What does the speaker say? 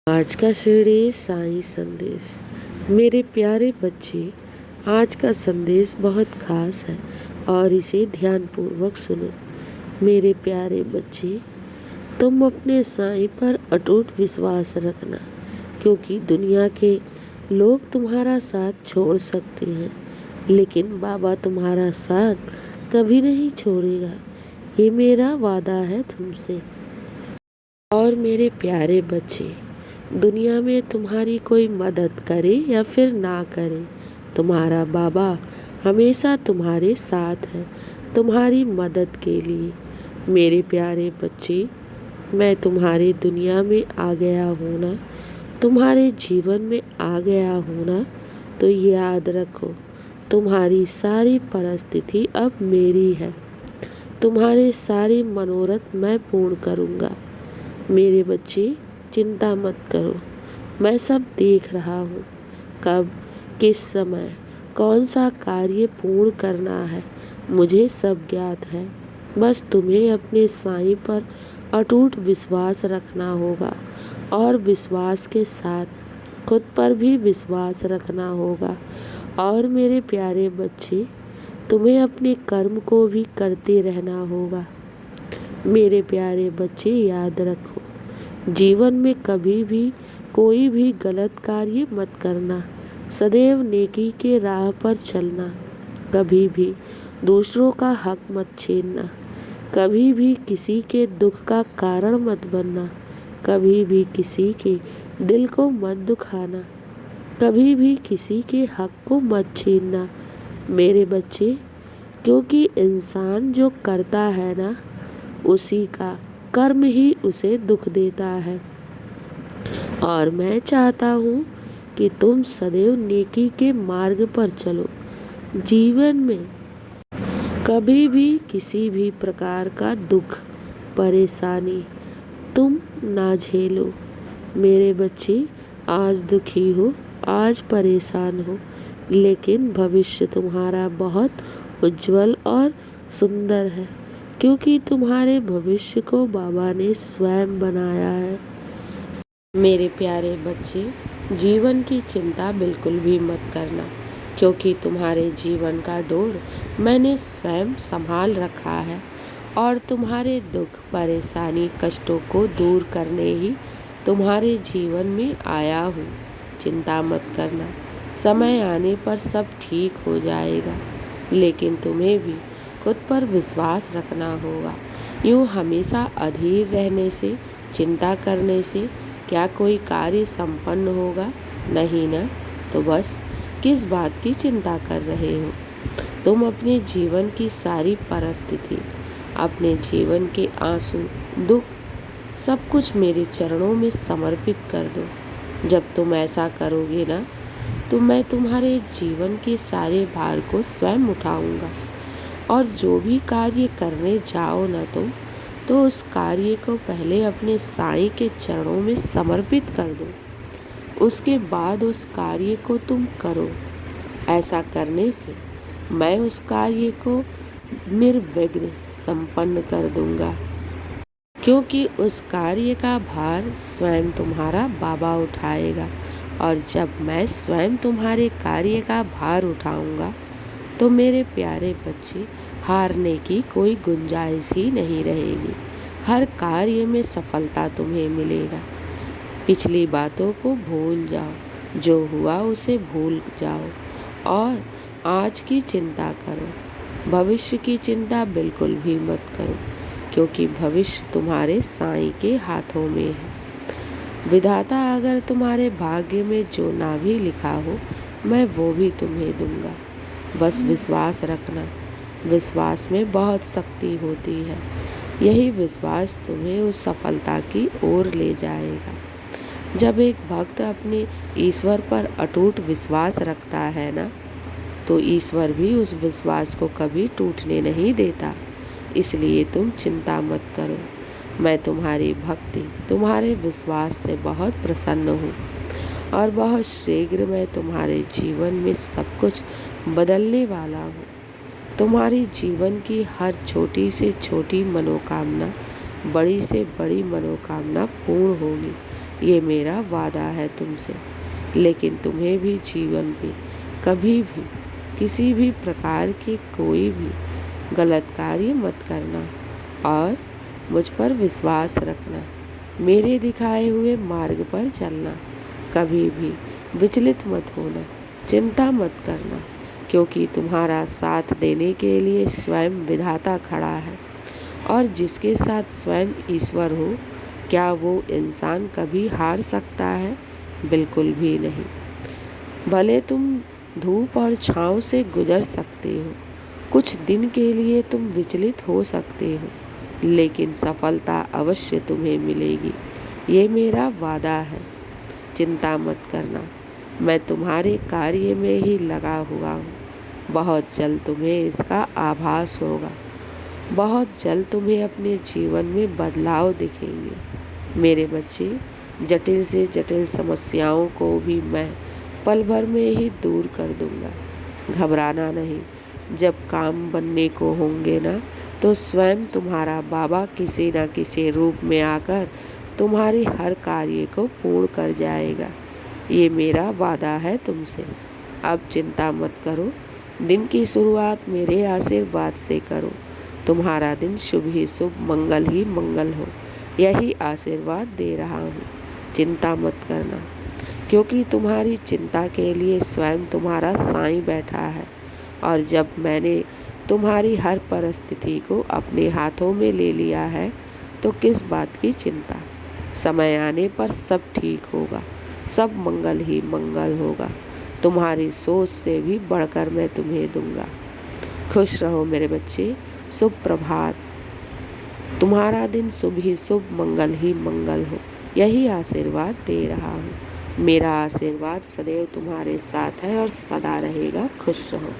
आज का शिरडी साईं संदेश। मेरे प्यारे बच्चे, आज का संदेश बहुत खास है और इसे ध्यानपूर्वक सुनो। मेरे प्यारे बच्चे, तुम अपने साईं पर अटूट विश्वास रखना, क्योंकि दुनिया के लोग तुम्हारा साथ छोड़ सकते हैं, लेकिन बाबा तुम्हारा साथ कभी नहीं छोड़ेगा। ये मेरा वादा है तुमसे। और मेरे प्यारे बच्चे, दुनिया में तुम्हारी कोई मदद करे या फिर ना करे, तुम्हारा बाबा हमेशा तुम्हारे साथ है, तुम्हारी मदद के लिए। मेरे प्यारे बच्चे, मैं तुम्हारी दुनिया में आ गया हूँ ना, तुम्हारे जीवन में आ गया हूँ ना, तो याद रखो, तुम्हारी सारी परिस्थिति अब मेरी है। तुम्हारे सारे मनोरथ मैं पूर्ण करूँगा। मेरे बच्चे, चिंता मत करो, मैं सब देख रहा हूँ। कब, किस समय, कौन सा कार्य पूर्ण करना है, मुझे सब ज्ञात है। बस तुम्हें अपने साईं पर अटूट विश्वास रखना होगा और विश्वास के साथ खुद पर भी विश्वास रखना होगा। और मेरे प्यारे बच्चे, तुम्हें अपने कर्म को भी करते रहना होगा। मेरे प्यारे बच्चे, याद रखो, जीवन में कभी भी कोई भी गलत कार्य मत करना। सदैव नेकी के राह पर चलना। कभी भी दूसरों का हक मत छीनना। कभी भी किसी के दुख का कारण मत बनना। कभी भी किसी के दिल को मत दुखाना। कभी भी किसी के हक को मत छीनना। मेरे बच्चे, क्योंकि इंसान जो करता है ना, उसी का कर्म ही उसे दुख देता है। और मैं चाहता हूँ कि तुम सदैव नेकी के मार्ग पर चलो। जीवन में कभी भी किसी भी प्रकार का दुख, परेशानी तुम ना झेलो। मेरे बच्चे, आज दुखी हो, आज परेशान हो, लेकिन भविष्य तुम्हारा बहुत उज्जवल और सुंदर है, क्योंकि तुम्हारे भविष्य को बाबा ने स्वयं बनाया है। मेरे प्यारे बच्चे, जीवन की चिंता बिल्कुल भी मत करना, क्योंकि तुम्हारे जीवन का डोर मैंने स्वयं संभाल रखा है और तुम्हारे दुख, परेशानी, कष्टों को दूर करने ही तुम्हारे जीवन में आया हूँ। चिंता मत करना, समय आने पर सब ठीक हो जाएगा, लेकिन तुम्हें भी खुद पर विश्वास रखना होगा। यूँ हमेशा अधीर रहने से, चिंता करने से क्या कोई कार्य संपन्न होगा? नहीं ना। तो बस किस बात की चिंता कर रहे हो? तुम अपने जीवन की सारी परिस्थिति, अपने जीवन के आंसू, दुख, सब कुछ मेरे चरणों में समर्पित कर दो। जब तुम ऐसा करोगे ना, तो मैं तुम्हारे जीवन के सारे भार को स्वयं उठाऊंगा। और जो भी कार्य करने जाओ ना तुम, तो उस कार्य को पहले अपने साईं के चरणों में समर्पित कर दो। उसके बाद उस कार्य को तुम करो। ऐसा करने से मैं उस कार्य को निर्विघ्न संपन्न कर दूंगा, क्योंकि उस कार्य का भार स्वयं तुम्हारा बाबा उठाएगा। और जब मैं स्वयं तुम्हारे कार्य का भार उठाऊंगा, तो मेरे प्यारे बच्चे, हारने की कोई गुंजाइश ही नहीं रहेगी। हर कार्य में सफलता तुम्हें मिलेगा। पिछली बातों को भूल जाओ, जो हुआ उसे भूल जाओ और आज की चिंता करो। भविष्य की चिंता बिल्कुल भी मत करो, क्योंकि भविष्य तुम्हारे साईं के हाथों में है। विधाता अगर तुम्हारे भाग्य में जो ना भी लिखा हो, मैं वो भी तुम्हें दूंगा। बस विश्वास रखना। विश्वास में बहुत शक्ति होती है। यही विश्वास तुम्हें उस सफलता की ओर ले जाएगा। जब एक भक्त अपने ईश्वर पर अटूट विश्वास रखता है ना, तो ईश्वर भी उस विश्वास को कभी टूटने नहीं देता। इसलिए तुम चिंता मत करो। मैं तुम्हारी भक्ति, तुम्हारे विश्वास से बहुत प्रसन्न हूँ और बहुत शीघ्र मैं तुम्हारे जीवन में सब कुछ बदलने वाला हूँ। तुम्हारी जीवन की हर छोटी से छोटी मनोकामना, बड़ी से बड़ी मनोकामना पूर्ण होगी। ये मेरा वादा है तुमसे। लेकिन तुम्हें भी जीवन में कभी भी किसी भी प्रकार के कोई भी गलत कार्य मत करना और मुझ पर विश्वास रखना। मेरे दिखाए हुए मार्ग पर चलना। कभी भी विचलित मत होना, चिंता मत करना, क्योंकि तुम्हारा साथ देने के लिए स्वयं विधाता खड़ा है। और जिसके साथ स्वयं ईश्वर हो, क्या वो इंसान कभी हार सकता है? बिल्कुल भी नहीं। भले तुम धूप और छाँव से गुजर सकते हो, कुछ दिन के लिए तुम विचलित हो सकते हो, लेकिन सफलता अवश्य तुम्हें मिलेगी। ये मेरा वादा है। चिंता मत करना, मैं तुम्हारे कार्य में ही लगा हुआ हूँ। बहुत जल्द तुम्हें इसका आभास होगा। बहुत जल्द तुम्हें अपने जीवन में बदलाव दिखेंगे। मेरे बच्चे, जटिल से जटिल समस्याओं को भी मैं पल भर में ही दूर कर दूंगा। घबराना नहीं। जब काम बनने को होंगे ना, तो स्वयं तुम्हारा बाबा किसी न किसी रूप में आकर तुम्हारे हर कार्य को पूर्ण कर जाएगा। ये मेरा वादा है तुमसे। अब चिंता मत करो। दिन की शुरुआत मेरे आशीर्वाद से करो। तुम्हारा दिन शुभ ही शुभ, मंगल ही मंगल हो, यही आशीर्वाद दे रहा हूँ। चिंता मत करना, क्योंकि तुम्हारी चिंता के लिए स्वयं तुम्हारा साईं बैठा है। और जब मैंने तुम्हारी हर परिस्थिति को अपने हाथों में ले लिया है, तो किस बात की चिंता। समय आने पर सब ठीक होगा, सब मंगल ही मंगल होगा। तुम्हारी सोच से भी बढ़कर मैं तुम्हें दूंगा। खुश रहो मेरे बच्चे। शुभ प्रभात। तुम्हारा दिन शुभ ही शुभ, मंगल ही मंगल हो, यही आशीर्वाद दे रहा हूँ। मेरा आशीर्वाद सदैव तुम्हारे साथ है और सदा रहेगा। खुश रहो।